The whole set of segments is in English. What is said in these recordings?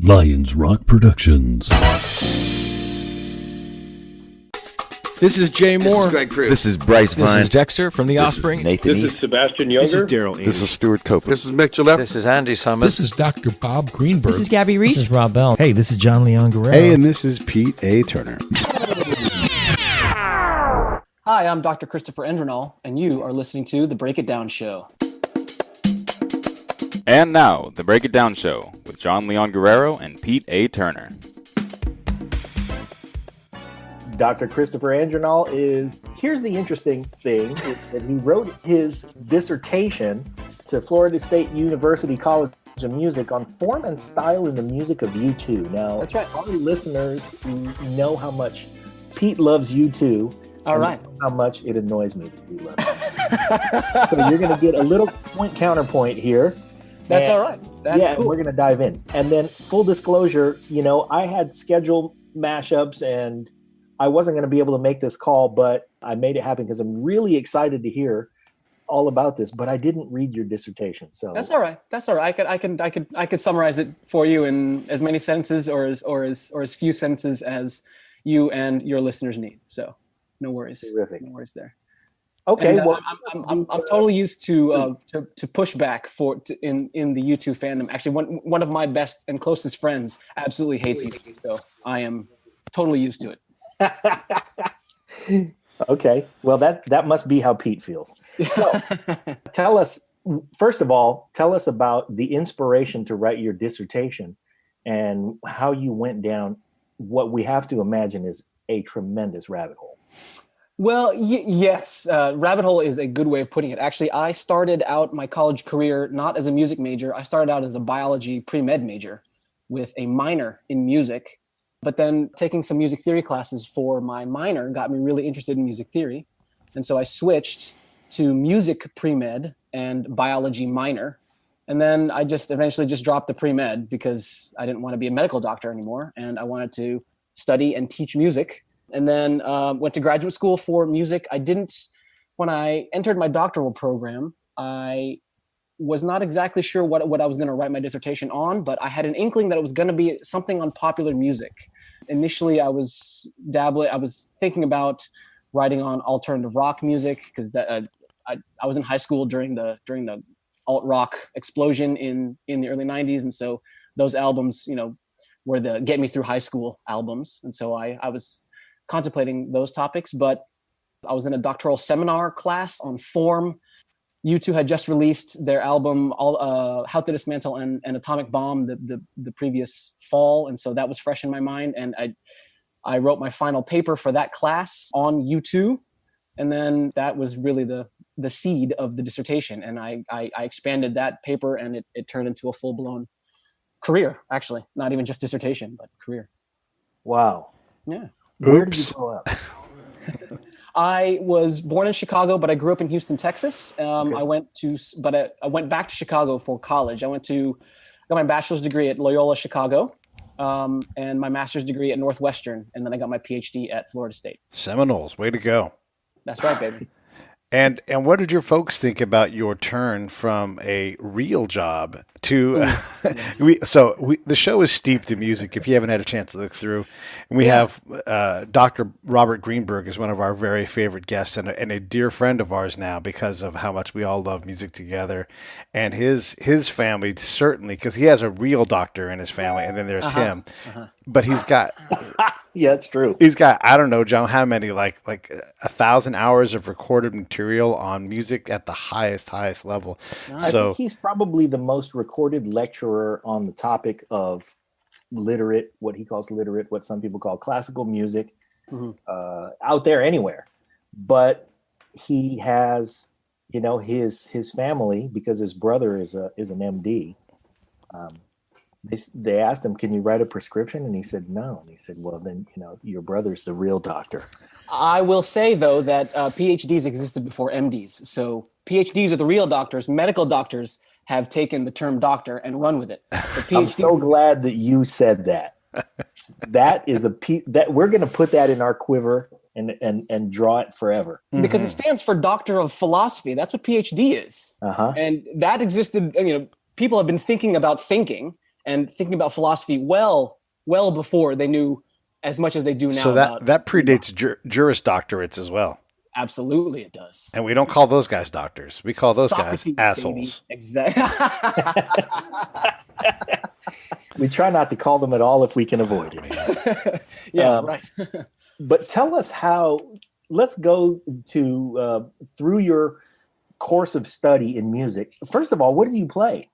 Lions Rock Productions. This is Jay Moore. This is Greg Cruz. This is Bryce Vine. This is Dexter from The Offspring. This is Nathan This East. is Sebastian Younger. This is Daryl Ames. This is Stuart Copeland. This is Mick Gillette. This is Andy Summers. This is Dr. Bob Greenberg. This is Gabby Reese. This is Rob Bell. Hey, this is John Leon Guerrero. Hey, and this is Pete A. Turner. Hi, I'm Dr. Christopher Endrinal, and you are listening to The Break It Down Show. And now, The Break It Down Show with John Leon Guerrero and Pete A. Turner. Dr. Christopher Endrinal here's the interesting thing, is that he wrote his dissertation to Florida State University College of Music on form and style in the music of U2. Now, That's right. Our listeners know how much Pete loves U2. All right. How much it annoys me that you love it. So you're going to get a little counterpoint here. That's all right. That's cool. We're going to dive in. And then full disclosure, I had scheduled mashups and I wasn't going to be able to make this call, but I made it happen because I'm really excited to hear all about this, but I didn't read your dissertation. So That's all right. I could summarize it for you in as many sentences or as few sentences as you and your listeners need. So no worries. Terrific. No worries there. Okay. And, I'm totally used to push back in the U2 fandom. Actually, one of my best and closest friends absolutely hates U2, so I am totally used to it. Okay. Well, that must be how Pete feels. So, first of all, tell us about the inspiration to write your dissertation and how you went down what we have to imagine is a tremendous rabbit hole. Well, yes, rabbit hole is a good way of putting it. Actually, I started out my college career not as a music major. I started out as a biology pre-med major with a minor in music. But then taking some music theory classes for my minor got me really interested in music theory. And so I switched to music pre-med and biology minor. And then I eventually dropped the pre-med because I didn't want to be a medical doctor anymore. And I wanted to study and teach music. And then went to graduate school for music. When I entered my doctoral program, I was not exactly sure what I was going to write my dissertation on, but I had an inkling that it was going to be something on popular music. Initially, I was thinking about writing on alternative rock music because I was in high school during the alt rock explosion in the early 90s, and so those albums, were the get me through high school albums, and so I was contemplating those topics. But I was in a doctoral seminar class on form. U2 had just released their album How to Dismantle an Atomic Bomb the previous fall, and so that was fresh in my mind. And I wrote my final paper for that class on U2, and then that was really the seed of the dissertation. And I expanded that paper, and it turned into a full-blown career, actually. Not even just dissertation, but career. Wow. Yeah. Where did you grow up? I was born in Chicago, but I grew up in Houston, Texas. Okay. I went back to Chicago for college. I got my bachelor's degree at Loyola Chicago, and my master's degree at Northwestern, and then I got my PhD at Florida State. Seminoles, way to go. That's right, baby. And what did your folks think about your turn from a real job to the show is steeped in music if you haven't had a chance to look through. And we have Dr. Robert Greenberg is one of our very favorite guests and a dear friend of ours now because of how much we all love music together. And his family certainly, because he has a real doctor in his family, and then there's him. But he's got yeah, it's true. He's got, I don't know, John, how many, like 1,000 hours of recorded material on music at the highest level. I think he's probably the most recorded lecturer on the topic of what he calls literate, what some people call classical music, out there anywhere. But he has, his family, because his brother is an MD. They asked him, "Can you write a prescription?" And he said, "No." And he said, "Well, then, your brother's the real doctor." I will say, though, that PhDs existed before MDs. So PhDs are the real doctors. Medical doctors have taken the term doctor and run with it. I'm so glad that you said that. That is a piece that we're going to put that in our quiver and draw it forever. Because it stands for Doctor of Philosophy. That's what PhD is. And that existed, people have been thinking about thinking. and thinking about philosophy well before they knew as much as they do now. So about that predates Juris Doctorates as well. Absolutely, it does. And we don't call those guys doctors. We call those Socrates, guys assholes. Exactly. We try not to call them at all if we can avoid it. Yeah, right. But tell us let's go to through your course of study in music. First of all, what do you play?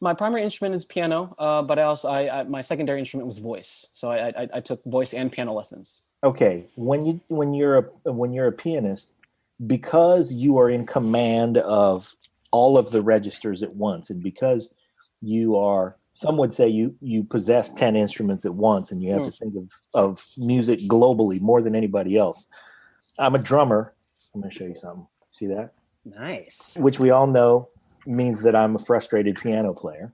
My primary instrument is piano, but my secondary instrument was voice. So I took voice and piano lessons. Okay, when you're a pianist, because you are in command of all of the registers at once, and because you are, some would say you possess 10 instruments at once, and you have to think of music globally more than anybody else. I'm a drummer. I'm going to show you something. See that? Nice. Which we all know means that I'm a frustrated piano player.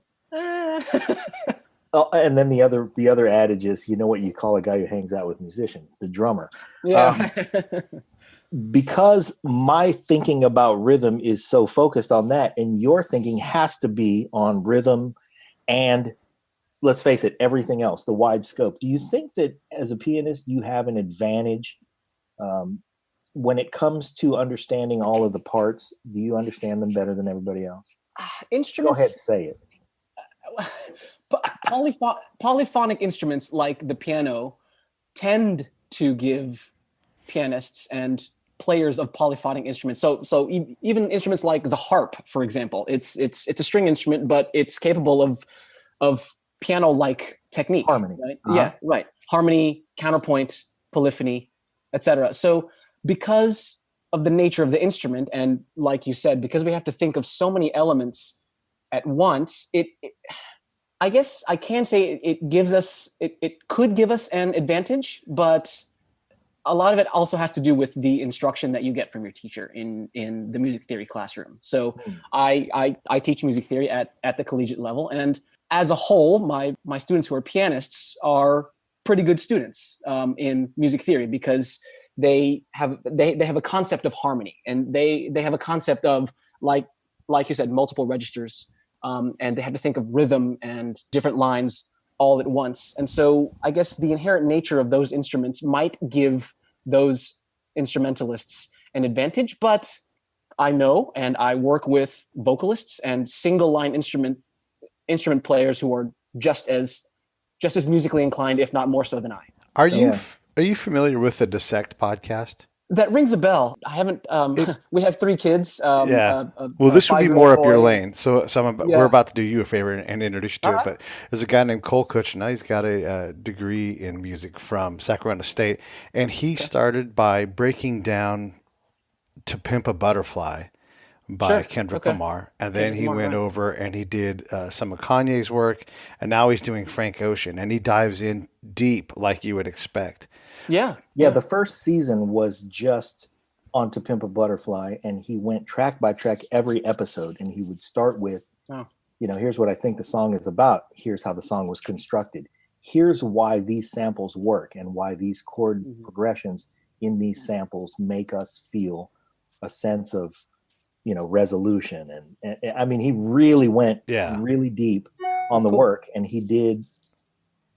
Oh, and then the other adage is, you know what you call a guy who hangs out with musicians? The drummer. Yeah. Because my thinking about rhythm is so focused on that, and your thinking has to be on rhythm and, let's face it, everything else, the wide scope. Do you think that as a pianist you have an advantage when it comes to understanding all of the parts? Do you understand them better than everybody else? Instruments. Go ahead, say it. Polyphonic instruments like the piano tend to give pianists and players of polyphonic instruments. So even instruments like the harp, for example, it's a string instrument, but it's capable of piano-like technique. Harmony. Right? Uh-huh. Yeah, right. Harmony, counterpoint, polyphony, etc. So because of the nature of the instrument, and like you said, because we have to think of so many elements at once, I guess I can say it could give us an advantage, but a lot of it also has to do with the instruction that you get from your teacher in the music theory classroom. So I teach music theory at the collegiate level, and as a whole, my students who are pianists are pretty good students in music theory, because they have a concept of harmony, and they have a concept of, like you said, multiple registers. And they have to think of rhythm and different lines all at once. And so I guess the inherent nature of those instruments might give those instrumentalists an advantage, but I know, and I work with vocalists and single line instrument players who are just as musically inclined, if not more so than I. Are you familiar with the Dissect podcast? That rings a bell. I haven't. We have 3 kids. Well, this would be more up your lane. So we're about to do you a favor and introduce you to it. But there's a guy named Cole Kuchna. He's got a degree in music from Sacramento State, and he started by breaking down "To Pimp a Butterfly" by Kendrick Lamar, and then he went over and he did some of Kanye's work, and now he's doing Frank Ocean, and he dives in deep like you would expect. Yeah. The first season was just on To Pimp a Butterfly, and he went track by track every episode, and he would start with, here's what I think the song is about. Here's how the song was constructed. Here's why these samples work, and why these chord progressions in these samples make us feel a sense of, resolution. And I mean, he really went really deep on the work, and he did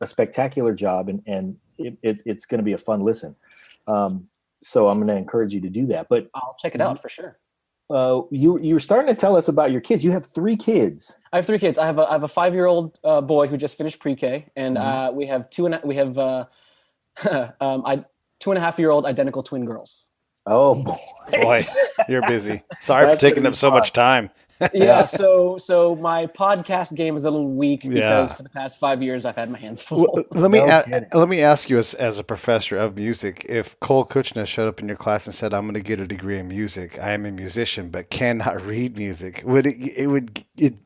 a spectacular job, and it's going to be a fun listen. So I'm going to encourage you to do that. But I'll check it out for sure. You were starting to tell us about your kids. You have 3 kids. I have 3 kids. I have a 5-year-old boy who just finished pre-K, and we have 2.5-year-old identical twin girls. Oh boy, you're busy. Sorry for taking up so much time. Yeah, so my podcast game is a little weak because for the past 5 years I've had my hands full. Well, let me ask you as a professor of music, if Cole Kuchna showed up in your class and said, "I'm going to get a degree in music. I am a musician, but cannot read music,"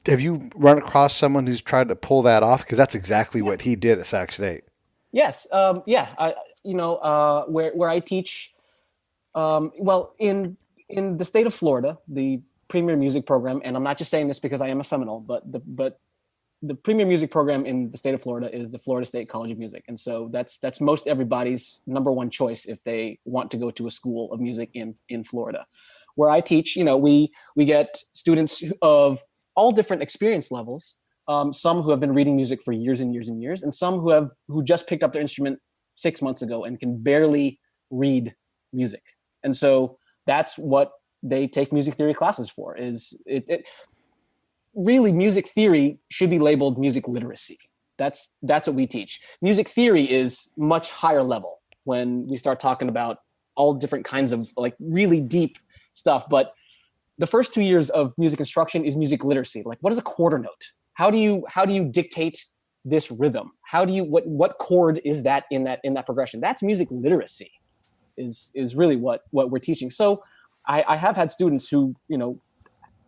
have you run across someone who's tried to pull that off? Because that's exactly what he did at Sac State. Yes, where I teach, in the state of Florida, the premier music program, and I'm not just saying this because I am a Seminole, but the premier music program in the state of Florida is the Florida State College of Music, and so that's most everybody's number one choice if they want to go to a school of music in Florida. Where I teach, we get students of all different experience levels, some who have been reading music for years and years and years, and some who just picked up their instrument 6 months ago and can barely read music. And so that's what they take music theory classes for. Really, music theory should be labeled music literacy. That's what we teach. Music theory is much higher level when we start talking about all different kinds of like really deep stuff. But the first 2 years of music instruction is music literacy. Like, what is a quarter note? How do you dictate this rhythm? What chord is that in that progression? That's music literacy, is really what we're teaching. So I have had students who,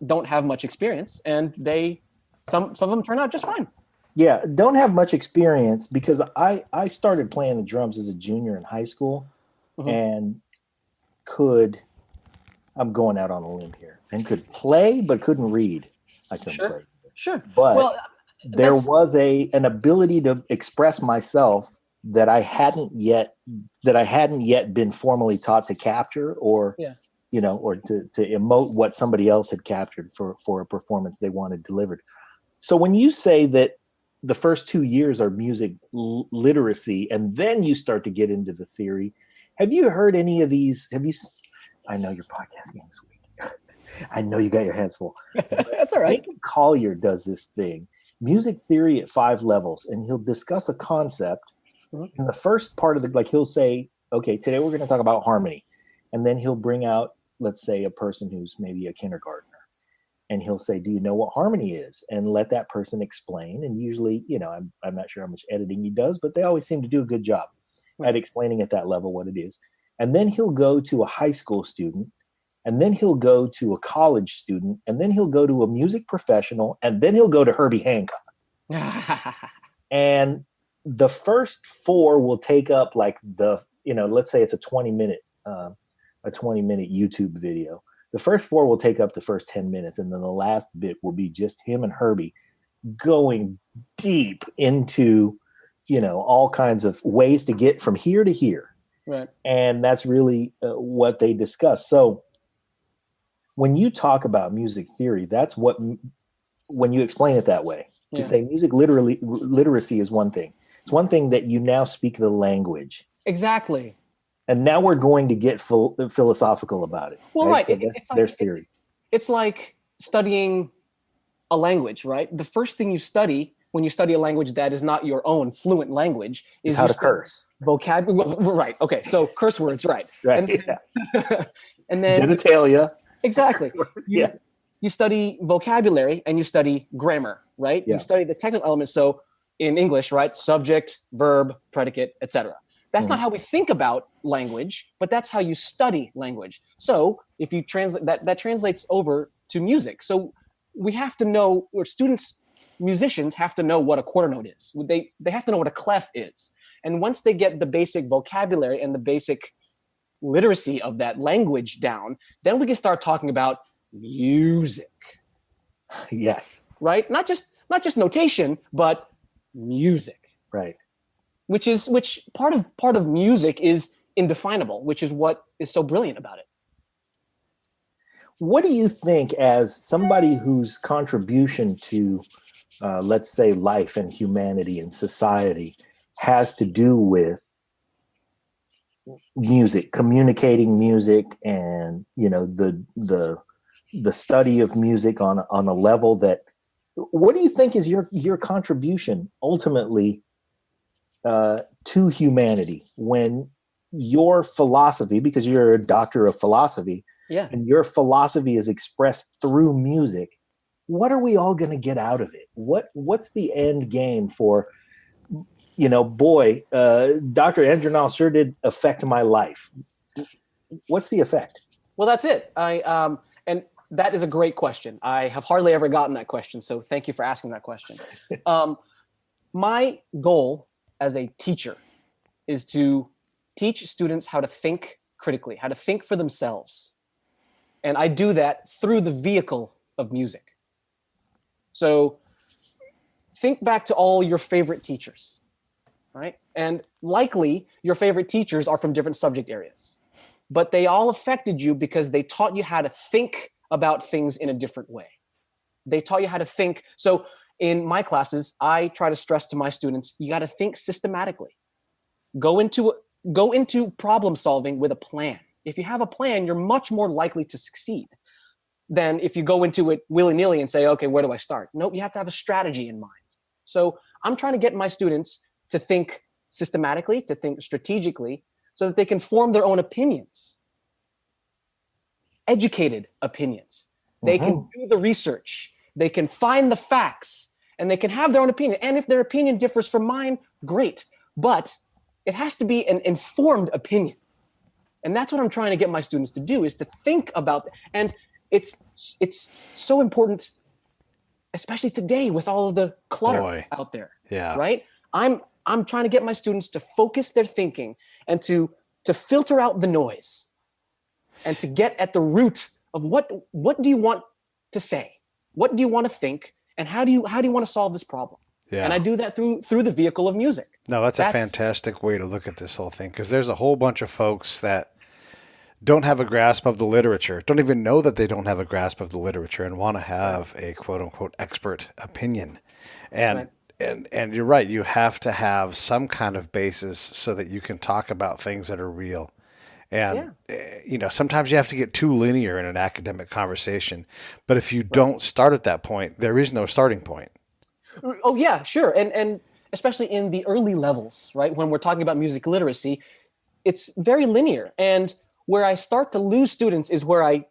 don't have much experience, and some of them turn out just fine. Yeah, don't have much experience, because I started playing the drums as a junior in high school, and I'm going out on a limb here, and could play but couldn't read. I couldn't play. Sure. But there was an ability to express myself that I hadn't yet been formally taught to capture, or or to emote what somebody else had captured for a performance they wanted delivered. So when you say that the first 2 years are music literacy, and then you start to get into the theory, have you heard any of these? I know your podcast game is weak. I know you got your hands full. That's all right. Nathan Collier does this thing, music theory at 5 levels, and he'll discuss a concept. In the first part of he'll say, okay, today we're going to talk about harmony. And then he'll bring out, let's say, a person who's maybe a kindergartner. And he'll say, do you know what harmony is? And let that person explain. And usually, I'm not sure how much editing he does, but they always seem to do a good job at explaining at that level what it is. And then he'll go to a high school student, and then he'll go to a college student, and then he'll go to a music professional, and then he'll go to Herbie Hancock. And the first 4 will take up let's say it's a 20-minute YouTube video. The first 4 will take up the first 10 minutes, and then the last bit will be just him and Herbie going deep into, all kinds of ways to get from here to here. Right. And that's really what they discuss. So when you talk about music theory, that's when you explain it that way, to say music literacy is one thing. It's one thing that you now speak the language. Exactly. And now we're going to get philosophical about it. Well, right. So there's theory. It's like studying a language, right? The first thing you study when you study a language that is not your own fluent language is how to curse. Vocabulary. Right. Okay. So curse words, right? Right. And then genitalia. Exactly. You study vocabulary and you study grammar, right? Yeah. You study the technical elements. So in English, right? Subject, verb, predicate, etc. That's not how we think about language, but that's how you study language. So if you translate that translates over to music. So we have to know, or musicians have to know what a quarter note is. They have to know what a clef is. And once they get the basic vocabulary and the basic literacy of that language down, then we can start talking about music. Yes. Right? Not just notation, but music. Right. Which part of music is indefinable, which is what is so brilliant about it. What do you think, as somebody whose contribution to, let's say, life and humanity and society has to do with music, communicating music, and the study of music on a level that, what do you think is your contribution ultimately to humanity, when your philosophy, because you're a doctor of philosophy, and your philosophy is expressed through music, what are we all going to get out of it? What's the end game for, Dr. Endrinal sure did affect my life. What's the effect? Well, that's it. And that is a great question. I have hardly ever gotten that question, so thank you for asking that question. My goal as a teacher is to teach students how to think critically, how to think for themselves. And I do that through the vehicle of music. So think back to all your favorite teachers, right? And likely your favorite teachers are from different subject areas, but they all affected you because they taught you how to think about things in a different way. They taught you how to think. So in my classes, I try to stress to my students, you got to think systematically. Go into problem solving with a plan. If you have a plan, you're much more likely to succeed than if you go into it willy-nilly and say, okay, where do I start? Nope, you have to have a strategy in mind. So I'm trying to get my students to think systematically, to think strategically, so that they can form their own opinions, educated opinions. They can do the research, they can find the facts, and they can have their own opinion. And if their opinion differs from mine, great. But it has to be an informed opinion. And that's what I'm trying to get my students to do, is to think about, and it's so important, especially today with all of the clutter out there. Yeah. Right? I'm trying to get my students to focus their thinking and to filter out the noise and to get at the root of what do you want to say? What do you want to think? And how do you want to solve this problem? Yeah. And I do that through the vehicle of music. No, that's a fantastic way to look at this whole thing, because there's a whole bunch of folks that don't have a grasp of the literature, don't even know that they don't have a grasp of the literature, and want to have a quote unquote expert opinion. And and you're right, you have to have some kind of basis so that you can talk about things that are real. And sometimes you have to get too linear in an academic conversation, but if you don't start at that point, there is no starting point. Oh yeah, sure. And especially in the early levels, right? When we're talking about music literacy, it's very linear. And where I start to lose students is where I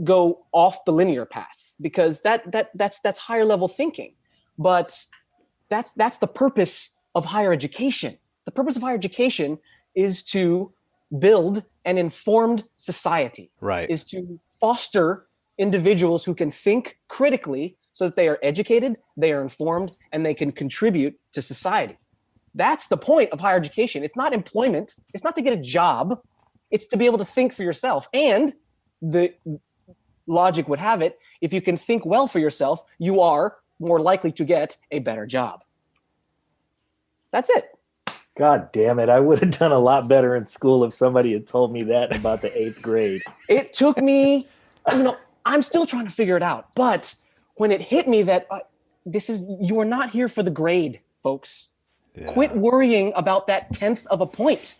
go off the linear path, because that's higher level thinking. But that's the purpose of higher education. The purpose of higher education is to build an informed society. Right. Is to foster individuals who can think critically, so that they are educated, they are informed, and they can contribute to society. That's the point of higher education. It's not employment. It's not to get a job. It's to be able to think for yourself. And the logic would have it, if you can think well for yourself, you are more likely to get a better job. That's it. God damn it. I would have done a lot better in school if somebody had told me that about the 8th grade. It took me, I'm still trying to figure it out. But when it hit me that you are not here for the grade, folks. Yeah. Quit worrying about that 10th of a point.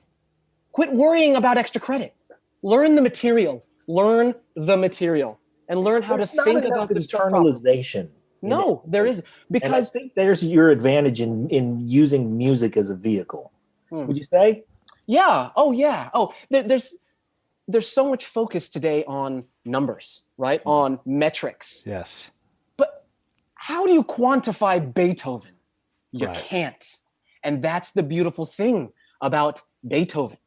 Quit worrying about extra credit. Learn the material. And learn how to think about the internalization. No, there is, because and I think there's your advantage in using music as a vehicle. Would you say? Yeah. Oh, yeah. Oh, there's so much focus today on numbers, right? On metrics. Yes. But how do you quantify Beethoven? You can't. And that's the beautiful thing about Beethoven,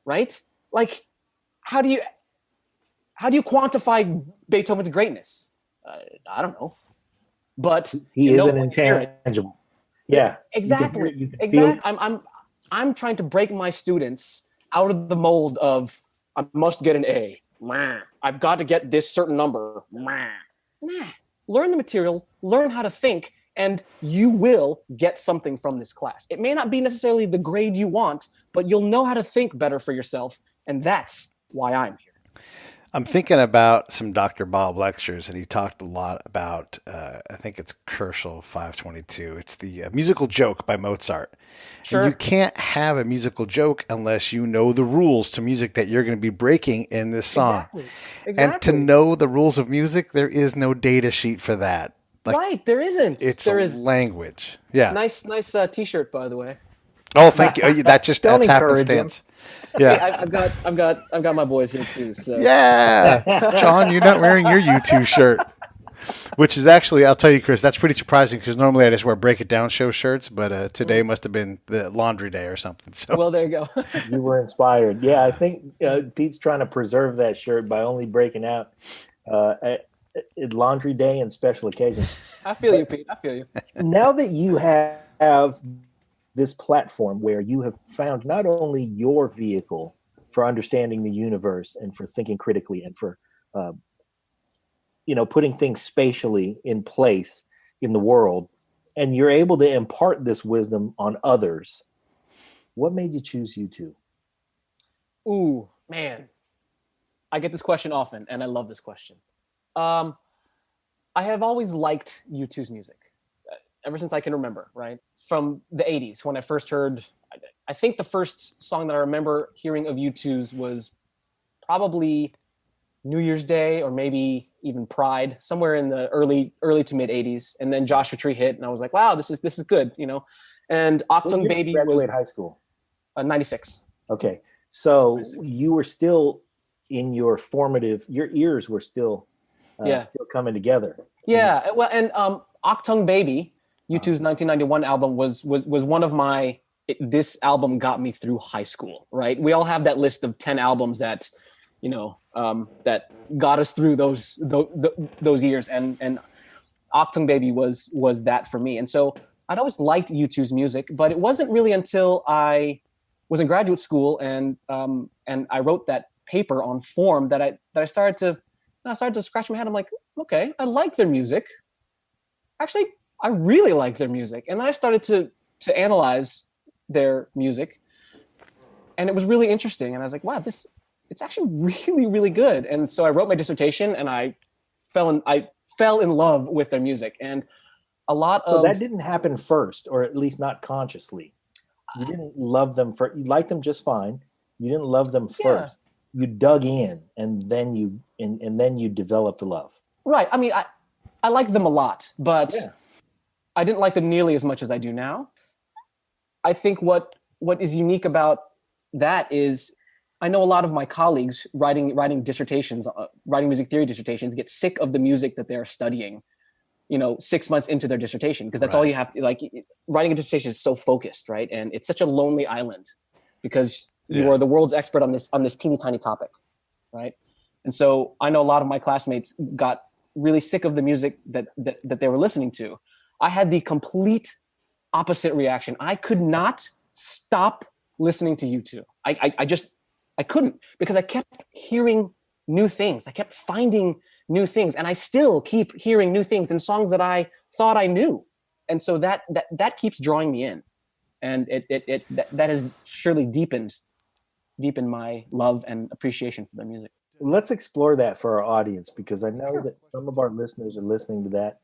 right? Like, how do you quantify Beethoven's greatness? I don't know, but he is an intangible. Yeah, exactly. I'm trying to break my students out of the mold of I must get an A. I've got to get this certain number. Learn the material, learn how to think, and you will get something from this class. It may not be necessarily the grade you want, but you'll know how to think better for yourself, and that's why I'm here. I'm thinking about some Dr. Bob lectures, and he talked a lot about, I think it's Kerschel 522. It's the musical joke by Mozart. Sure. And you can't have a musical joke unless you know the rules to music that you're going to be breaking in this song. Exactly. And to know the rules of music, there is no data sheet for that. Right, there isn't. It's language. Yeah. Nice T-shirt, by the way. Oh, thank you. That's happenstance. Yeah, hey, I've got my boys here too. So. Yeah, John, you're not wearing your U2 shirt, which is actually, I'll tell you, Chris, that's pretty surprising because normally I just wear Break It Down show shirts, but today must have been the laundry day or something. So. Well, there you go. You were inspired. Yeah, I think Pete's trying to preserve that shirt by only breaking out at laundry day and special occasions. I feel you, Pete. I feel you. Now that you have this platform where you have found not only your vehicle for understanding the universe and for thinking critically and for putting things spatially in place in the world, and you're able to impart this wisdom on others, what made you choose U2? Ooh, man, I get this question often, and I love this question. I have always liked U2's music ever since I can remember, right? From the 80s when I first heard, I think the first song that I remember hearing of U2's was probably New Year's Day or maybe even Pride, somewhere in the early to mid 80s. And then Joshua Tree hit and I was like, wow, this is good, you know? And Achtung Baby was graduate high school. 96. Okay. So you were still in your ears were still still coming together. Yeah, well, and Achtung Baby, U2's 1991 album was one of my. This album got me through high school, right? We all have that list of 10 albums that, you know, that got us through those years, and Achtung Baby was that for me. And so I'd always liked U2's music, but it wasn't really until I was in graduate school and I wrote that paper on form that I started to scratch my head. I'm like, okay, I like their music. Actually, I really like their music. And then I started to analyze their music, and it was really interesting. And I was like, wow, it's actually really, really good. And so I wrote my dissertation, and I fell in love with their music. And a lot of that didn't happen first, or at least not consciously. You didn't love them first. You liked them just fine. You didn't love them first. You dug in, and then you developed the love. Right. I mean, I liked them a lot, but I didn't like them nearly as much as I do now. I think what is unique about that is I know a lot of my colleagues writing dissertations, writing music theory dissertations, get sick of the music that they're studying, you know, 6 months into their dissertation, because that's all you have to, like, writing a dissertation is so focused, right? And it's such a lonely island because you are the world's expert on this teeny tiny topic, right? And so I know a lot of my classmates got really sick of the music that they were listening to. I had the complete opposite reaction. I could not stop listening to U2. I couldn't, because I kept hearing new things. I kept finding new things, and I still keep hearing new things in songs that I thought I knew. And so that keeps drawing me in, and that has surely deepened my love and appreciation for their music. Let's explore that for our audience, because I know that some of our listeners are listening to that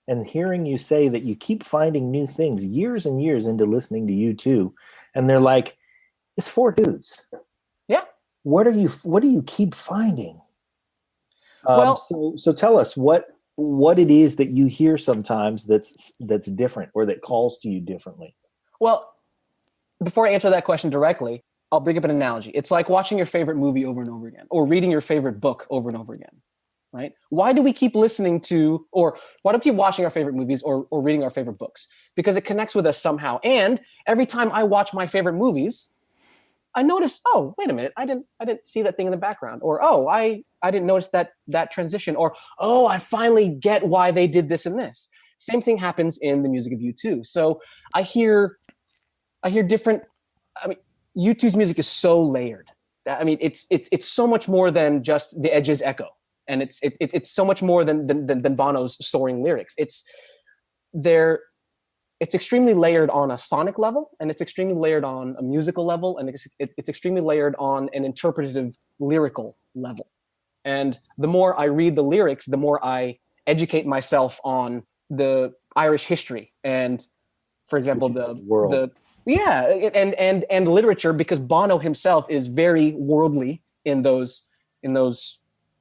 and hearing you say that you keep finding new things years and years into listening to U2, and they're like, it's four dudes. Yeah. What do you keep finding? Well, so tell us what it is that you hear sometimes that's different, or that calls to you differently. Well, before I answer that question directly, I'll bring up an analogy. It's like watching your favorite movie over and over again, or reading your favorite book over and over again, right? Why do we keep listening to, or why do we keep watching our favorite movies or reading our favorite books? Because it connects with us somehow. And every time I watch my favorite movies, I notice, oh, wait a minute, I didn't see that thing in the background, or oh, I didn't notice that transition, or oh, I finally get why they did this and this. Same thing happens in the music of U2. So I hear different. I mean, U2's music is so layered. I mean, it's so much more than just the edges echo, and it's so much more than Bono's soaring lyrics. It's extremely layered on a sonic level, and it's extremely layered on a musical level, and it's extremely layered on an interpretative lyrical level. And the more I read the lyrics, the more I educate myself on the Irish history and, for example, and literature, because Bono himself is very worldly in those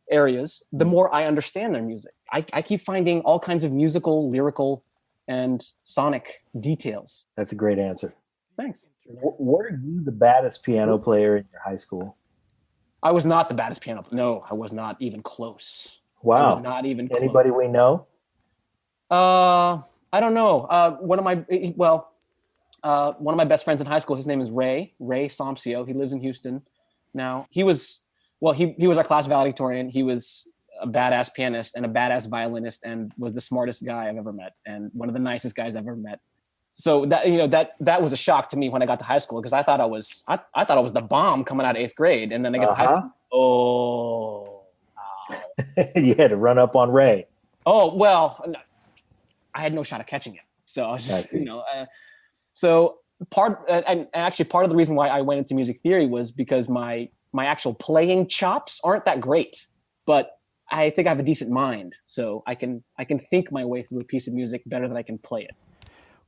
areas. The more I understand their music, I keep finding all kinds of musical, lyrical, and sonic details. That's a great answer. Thanks. Were you the baddest piano player in your high school? I was not the baddest piano player. No, I was not even close. Wow. I was not even close. Anybody we know? I don't know. One of my best friends in high school, his name is Ray Somsio. He lives in Houston now. He was our class valedictorian. He was a badass pianist and a badass violinist, and was the smartest guy I've ever met, and one of the nicest guys I've ever met. So that was a shock to me when I got to high school, because I thought I was the bomb coming out of 8th grade, and then I get to high school. Oh, wow. You had to run up on Ray. Oh well, no, I had no shot of catching it. So I was just so part of the reason why I went into music theory was because my actual playing chops aren't that great, but I think I have a decent mind, so I can think my way through a piece of music better than I can play it.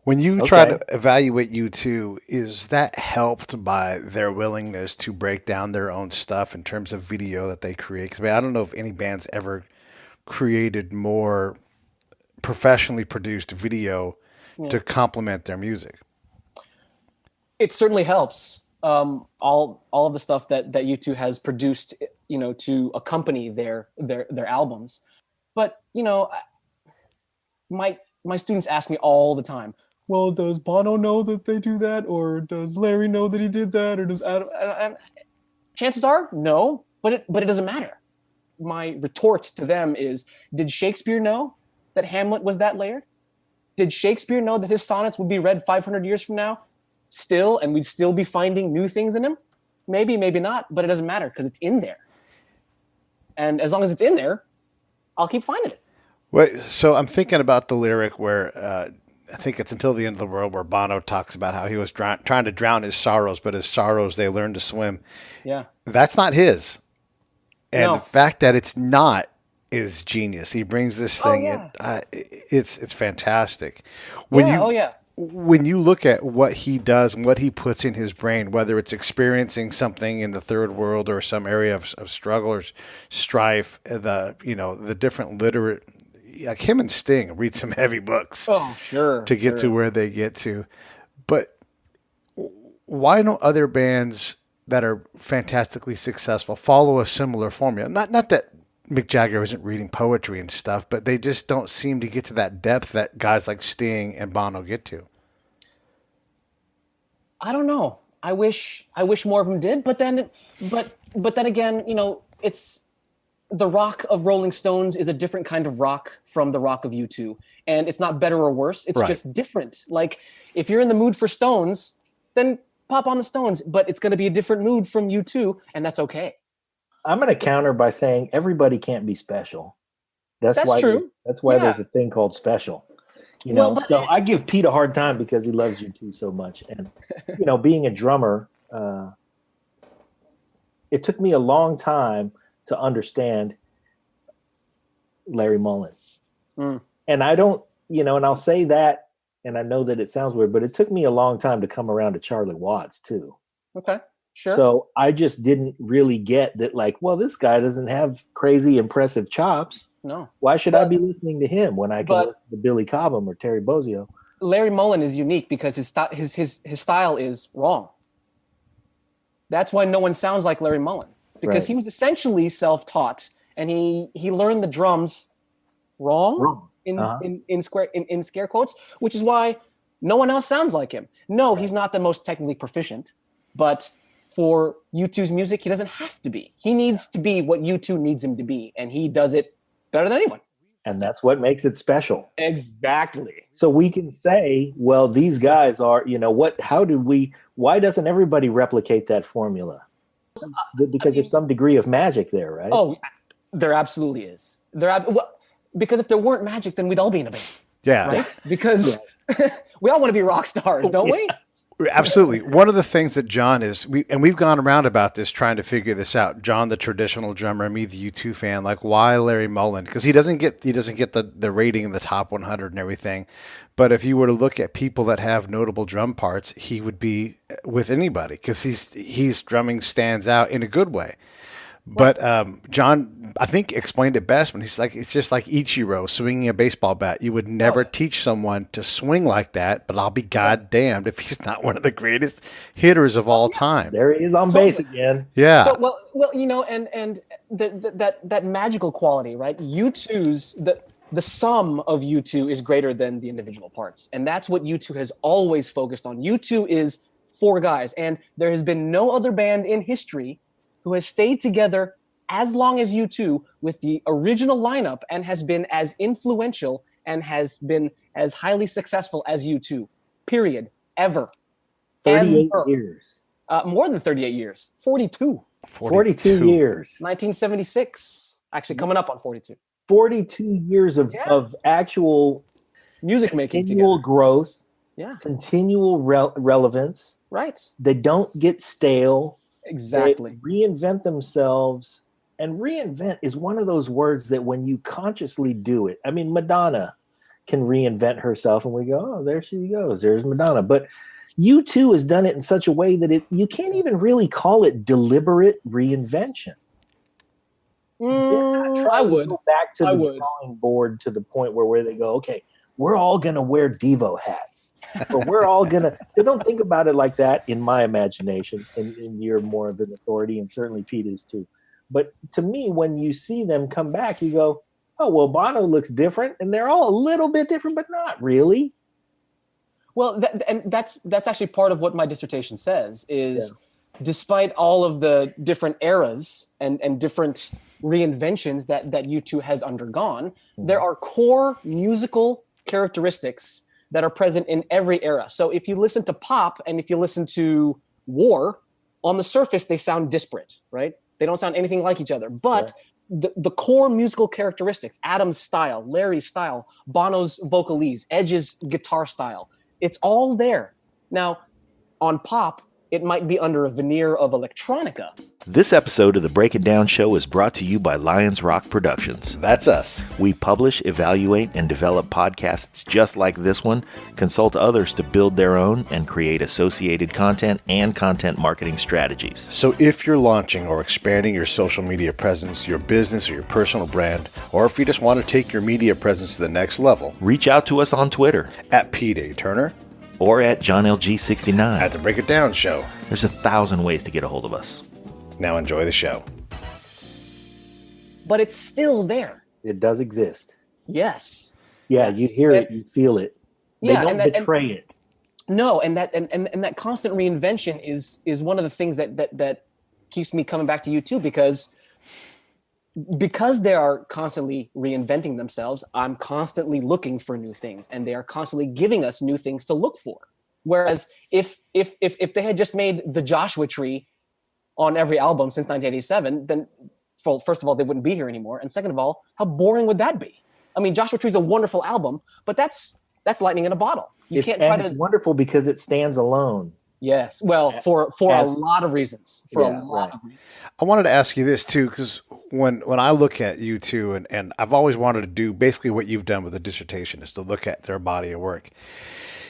When you try to evaluate U2, is that helped by their willingness to break down their own stuff in terms of video that they create? Because I don't know if any band's ever created more professionally produced video to complement their music. It certainly helps. All of the stuff that U2 has produced, to accompany their albums. But my students ask me all the time, well, does Bono know that they do that, or does Larry know that he did that, or does Adam? And chances are no, but it doesn't matter. My retort to them is, did Shakespeare know that Hamlet was that layered? Did Shakespeare know that his sonnets would be read 500 years from now still, and we'd still be finding new things in him? Maybe, maybe not, but it doesn't matter because it's in there. And as long as it's in there, I'll keep finding it. Wait, so I'm thinking about the lyric where I think it's Until the End of the World, where Bono talks about how he was trying to drown his sorrows, but his sorrows, they learned to swim. Yeah. That's not his. And No. the fact that it's not is genius. He brings this thing in. It's fantastic. When you look at what he does and what he puts in his brain, whether it's experiencing something in the third world or some area of struggle or strife, the different literate, like him and Sting read some heavy books. Oh, sure. To get to where they get to. But why don't other bands that are fantastically successful follow a similar formula? Not that Mick Jagger isn't reading poetry and stuff, but they just don't seem to get to that depth that guys like Sting and Bono get to. I don't know. I wish more of them did, but then again, it's the rock of Rolling Stones is a different kind of rock from the rock of U2, and it's not better or worse. It's just different. Like if you're in the mood for Stones, then pop on the Stones, but it's going to be a different mood from U2, and that's okay. I'm going to counter by saying everybody can't be special. That's why true. That's why there's a thing called special. So I give Pete a hard time because he loves U2 so much. And, being a drummer, it took me a long time to understand Larry Mullen. And I don't, and I'll say that, and I know that it sounds weird, but it took me a long time to come around to Charlie Watts too. Okay. Sure. So I just didn't really get that, like, well, this guy doesn't have crazy impressive chops. No. Why should I be listening to him when I can listen to Billy Cobham or Terry Bozzio? Larry Mullen is unique because his style is wrong. That's why no one sounds like Larry Mullen, because he was essentially self-taught, and he learned the drums wrong. In scare quotes, which is why no one else sounds like him. No, he's not the most technically proficient, but for U2's music, he doesn't have to be. He needs to be what U2 needs him to be, and he does it better than anyone. And that's what makes it special. Exactly. So we can say, well, these guys are, why doesn't everybody replicate that formula? Because there's some degree of magic there, right? Oh, there absolutely is. Because if there weren't magic, then we'd all be in a band. Yeah. Right? Because we all want to be rock stars, don't we? Absolutely. One of the things that John is, we've gone around about this trying to figure this out. John, the traditional drummer, me, the U2 fan, like why Larry Mullen? Because he doesn't get the rating in the top 100 and everything. But if you were to look at people that have notable drum parts, he would be with anybody because his drumming stands out in a good way. But John, I think, explained it best when he's like, it's just like Ichiro swinging a baseball bat. You would never teach someone to swing like that, but I'll be goddamned if he's not one of the greatest hitters of all time. There he is on base again. Yeah. So, and that magical quality, right? U2's the sum of U2 is greater than the individual parts, and that's what U2 has always focused on. U2 is four guys, and there has been no other band in history who has stayed together as long as U2 with the original lineup and has been as influential and has been as highly successful as U2, period, ever. 38 years. More than 38 years. 42. 42 years. 1976. Actually, coming up on 42. 42 years of actual music making continual together. Growth. Yeah. Continual relevance. Right. They don't get stale. Exactly. They reinvent themselves And reinvent is one of those words that when you consciously do it, I mean, Madonna can reinvent herself and we go, oh, there she goes. There's Madonna. But U2 has done it in such a way that you can't even really call it deliberate reinvention. I would go back to the drawing board to the point where they go, okay, we're all going to wear Devo hats. Or we're all going to, they don't think about it like that in my imagination. And you're more of an authority, and certainly Pete is too. But to me, when you see them come back, you go, oh, well, Bono looks different, and they're all a little bit different, but not really. Well, that's actually part of what my dissertation says is, despite all of the different eras and different reinventions that U2 has undergone, there are core musical characteristics that are present in every era. So if you listen to pop and if you listen to War, on the surface, they sound disparate, right? They don't sound anything like each other. But the core musical characteristics, Adam's style, Larry's style, Bono's vocalese, Edge's guitar style, it's all there. Now, on pop, it might be under a veneer of electronica. This episode of the Break It Down Show is brought to you by Lions Rock Productions. That's us. We publish, evaluate, and develop podcasts just like this one, consult others to build their own, and create associated content and content marketing strategies. So if you're launching or expanding your social media presence, your business or your personal brand, or if you just want to take your media presence to the next level, reach out to us on Twitter at Pete A. Turner or at JohnLG69 at the Break It Down Show. There's 1,000 ways to get a hold of us. Now enjoy the show. But it's still there. It does exist. Yes. Yeah, you hear it, you feel it. They don't betray it. No, and that constant reinvention is one of the things that keeps me coming back to U2 because they are constantly reinventing themselves. I'm constantly looking for new things, and they are constantly giving us new things to look for. Whereas if they had just made the Joshua Tree on every album since 1987, then first of all, they wouldn't be here anymore. And second of all, how boring would that be? I mean, Joshua Tree is a wonderful album, but that's lightning in a bottle. It's wonderful because it stands alone. Yes. Well, for a lot of reasons. For a lot of reasons. I wanted to ask you this too, because when I look at U2, and I've always wanted to do basically what you've done with the dissertation, is to look at their body of work.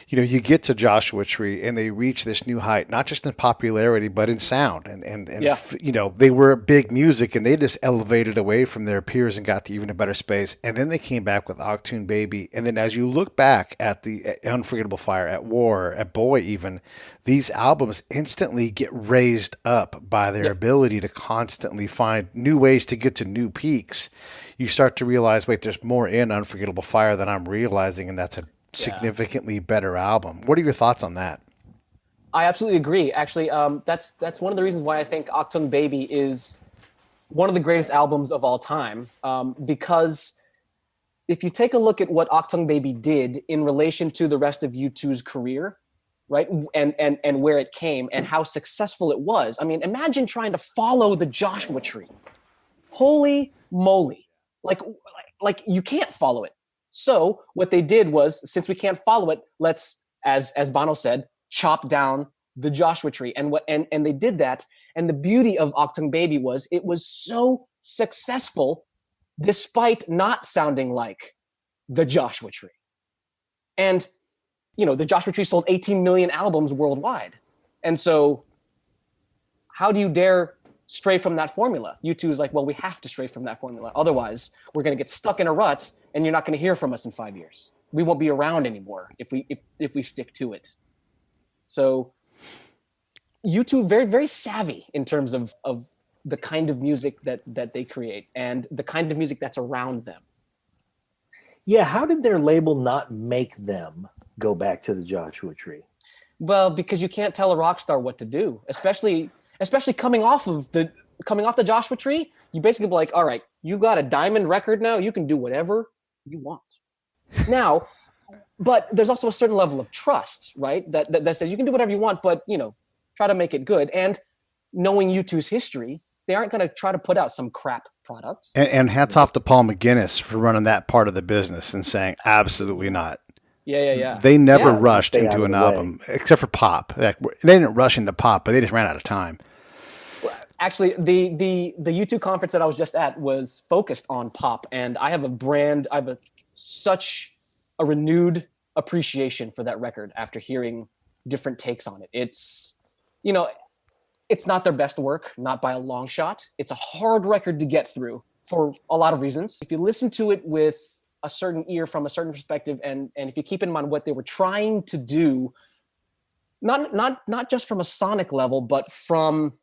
You know, you get to Joshua Tree and they reach this new height, not just in popularity, but in sound. And you know, they were big music and they just elevated away from their peers and got to even a better space. And then they came back with Achtung Baby. And then as you look back at the Unforgettable Fire, at War, at Boy even, these albums instantly get raised up by their ability to constantly find new ways to get to new peaks. You start to realize, wait, there's more in Unforgettable Fire than I'm realizing, and that's a significantly better album. What are your thoughts on that? I absolutely agree. Actually, that's one of the reasons why I think Achtung Baby is one of the greatest albums of all time. Because if you take a look at what Achtung Baby did in relation to the rest of U2's career, right, and where it came and how successful it was. I mean, imagine trying to follow the Joshua Tree. Holy moly! Like you can't follow it. So what they did was, since we can't follow it, let's, as Bono said, chop down the Joshua Tree. And they did that. And the beauty of Achtung Baby was it was so successful despite not sounding like the Joshua Tree. And, you know, the Joshua Tree sold 18 million albums worldwide. And so how do you dare stray from that formula? U2 is like, well, we have to stray from that formula. Otherwise, we're going to get stuck in a rut and you're not going to hear from us in 5 years. We won't be around anymore if we stick to it. So U2 very, very savvy in terms of the kind of music that they create and the kind of music that's around them. Yeah, how did their label not make them go back to the Joshua Tree? Well, because you can't tell a rock star what to do, especially coming off the Joshua Tree. You basically be like, all right, you got a diamond record now, you can do whatever you want. Now, but there's also a certain level of trust, right? That says you can do whatever you want, but, you know, try to make it good. And knowing U2's history, they aren't going to try to put out some crap product. And hats off to Paul McGuinness for running that part of the business and saying, absolutely not. Yeah. They never rushed into an album, except for pop. Like, they didn't rush into pop, but they just ran out of time. Actually, the U2 conference that I was just at was focused on pop, and I have such a renewed appreciation for that record after hearing different takes on it. It's, it's not their best work, not by a long shot. It's a hard record to get through for a lot of reasons. If you listen to it with a certain ear from a certain perspective, and if you keep in mind what they were trying to do, not just from a sonic level, but from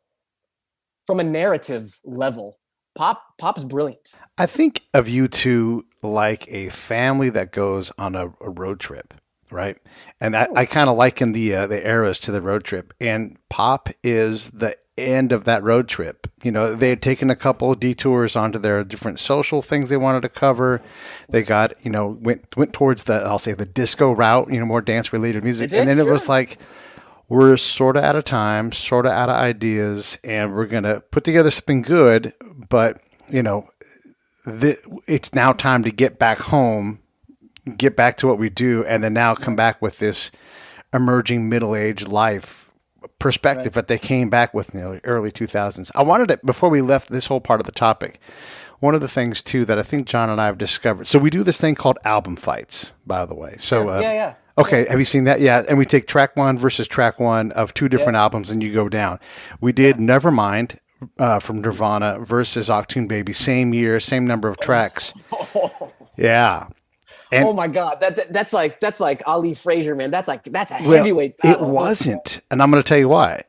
a narrative level, pop is brilliant. I think of U2 like a family that goes on a road trip, right? And I kind of liken the eras to the road trip, and pop is the end of that road trip. They had taken a couple of detours onto their different social things they wanted to cover. They got, went towards I'll say the disco route, more dance related music. And then it was like, we're sort of out of time, sort of out of ideas, and we're going to put together something good, but, it's now time to get back home, get back to what we do, and then now come back with this emerging middle-aged life perspective that they came back with in the early 2000s. I wanted to, before we left this whole part of the topic, one of the things, too, that I think John and I have discovered. So we do this thing called album fights, by the way. So yeah. Okay, have you seen that? Yeah, and we take track 1 versus track 1 of 2 different albums, and you go down. We did Nevermind from Nirvana versus Achtung Baby, same year, same number of tracks. Yeah. And oh my God, that's like Ali Frazier, man. That's a heavyweight battle. It wasn't, and I'm going to tell you why.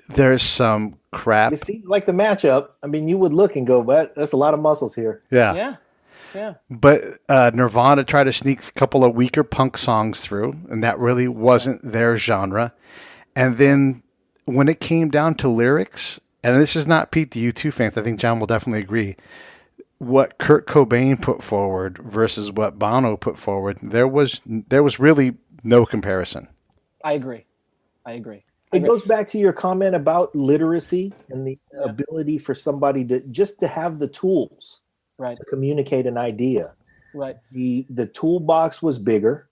There's some crap. It seems like the matchup. I mean, you would look and go, but that's a lot of muscles here. Yeah. But Nirvana tried to sneak a couple of weaker punk songs through, and that really wasn't their genre. And then when it came down to lyrics, and this is not Pete the U2 fans, I think John will definitely agree, what Kurt Cobain put forward versus what Bono put forward, there was really no comparison. I agree. It goes back to your comment about literacy and the ability for somebody to have the tools. Right. To communicate an idea. Right. The toolbox was bigger.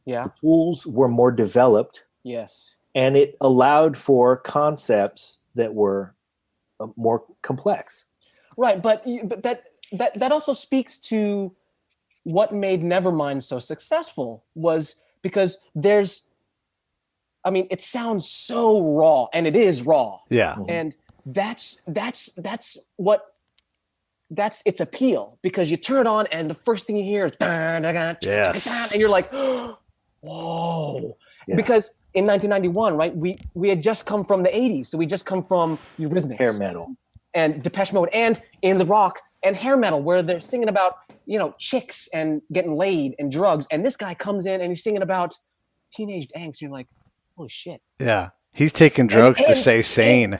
Yeah. The tools were more developed. Yes. And it allowed for concepts that were more complex. Right, but that also speaks to what made Nevermind so successful, was because it sounds so raw, and it is raw. Yeah. And that's its appeal, because you turn it on and the first thing you hear is and you're like, whoa. Yeah. Because in 1991, right, we had just come from the 80s, so we just come from Eurythmics, hair metal, and Depeche Mode, and in the rock and hair metal, where they're singing about chicks and getting laid and drugs, and this guy comes in and he's singing about teenage angst. You're like, holy shit. Yeah, he's taking drugs to stay sane.